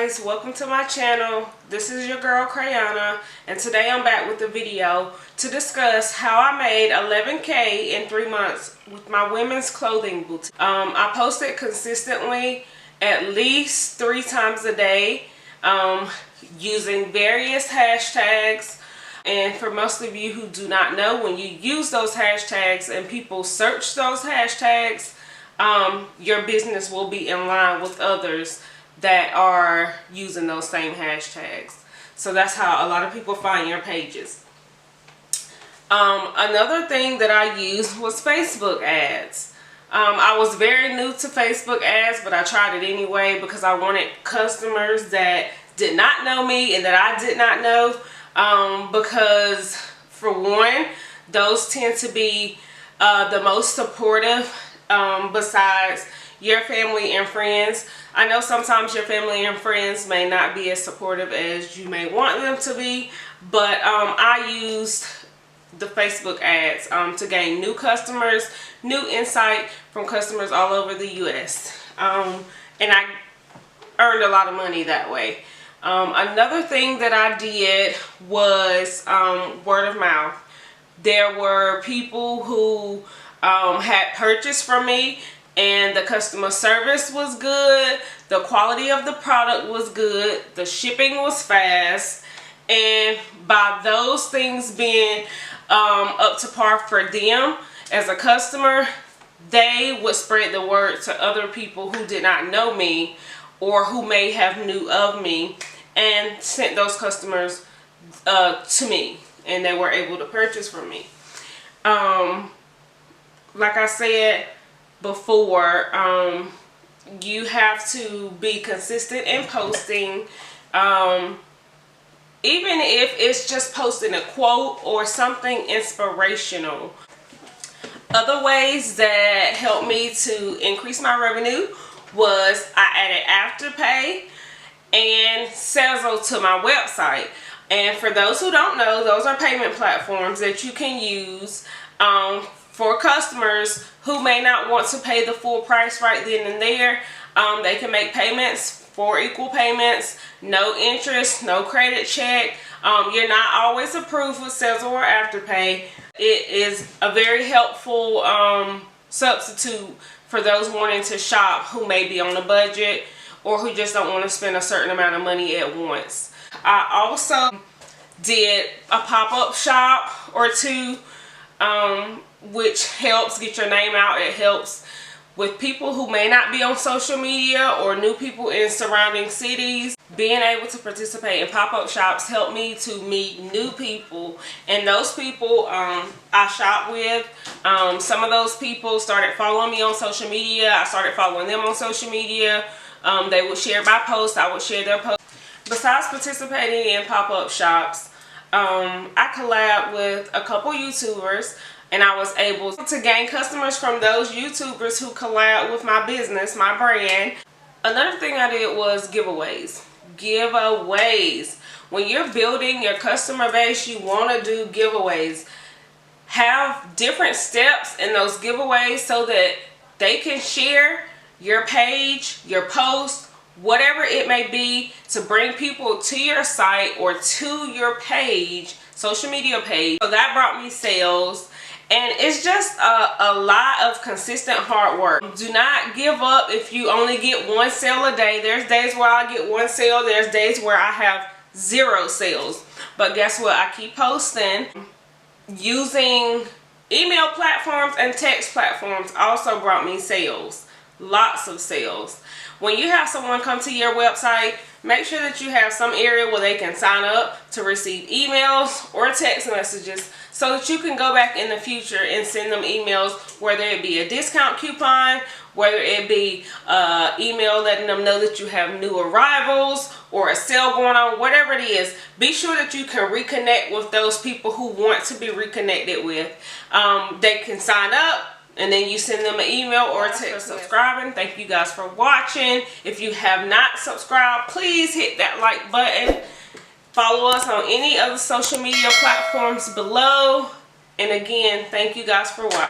guys, welcome to my channel. This is your girl Crayana, and today I'm back with a video to discuss how I made 11K in 3 months with my women's clothing boutique. I post it consistently at least 3 times a day using various hashtags. And for most of you who do not know, when you use those hashtags and people search those hashtags, your business will be in line with others that are using those same hashtags. So that's how a lot of people find your pages. Another thing that I used was Facebook ads. I was very new to Facebook ads, but I tried it anyway because I wanted customers that did not know me and that I did not know. Because for one, those tend to be the most supportive besides your family and friends. I know sometimes your family and friends may not be as supportive as you may want them to be, but I used the Facebook ads to gain new customers, new insight from customers all over the US, and I earned a lot of money that way. Another thing that I did was word of mouth. There were people who had purchased from me and the customer service was good, the quality of the product was good, the shipping was fast, and by those things being up to par for them as a customer, they would spread the word to other people who did not know me or who may have knew of me and sent those customers to me, and they were able to purchase from me. Like I said before, you have to be consistent in posting, even if it's just posting a quote or something inspirational. Other ways that helped me to increase my revenue was I added Afterpay and Sezzle to my website. And for those who don't know, those are payment platforms that you can use for customers who may not want to pay the full price right then and there. They can make payments for equal payments, no interest, no credit check. You're not always approved with Sezzle or Afterpay. It is a very helpful substitute for those wanting to shop who may be on a budget or who just don't want to spend a certain amount of money at once. I also did a pop-up shop or two, which helps get your name out. It helps with people who may not be on social media or new people in surrounding cities. Being able to participate in pop-up shops helped me to meet new people, and those people I shop with, some of those people started following me on social media. I started following them on social media. They would share my posts, I would share their posts. Besides participating in pop-up shops, I collabed with a couple YouTubers, and I was able to gain customers from those YouTubers who collab with my business, my brand. Another thing I did was giveaways. Giveaways. When you're building your customer base, you want to do giveaways. Have different steps in those giveaways so that they can share your page, your post, whatever it may be, to bring people to your site or to your page, social media page. So that brought me sales, and it's just a lot of consistent hard work. Do not give up if you only get 1 sale a day. There's days where I get 1 sale, there's days where I have 0 sales. But guess what? I keep posting. Using email platforms and text platforms also brought me sales. Lots of sales. When you have someone come to your website, make sure that you have some area where they can sign up to receive emails or text messages so that you can go back in the future and send them emails, whether it be a discount coupon, whether it be email letting them know that you have new arrivals or a sale going on, whatever it is. Be sure that you can reconnect with those people who want to be reconnected with. They can sign up, and then you send them an email or a text. Subscribing. Thank you guys for watching. If you have not subscribed, please hit that like button. Follow us on any other social media platforms below. And again, thank you guys for watching.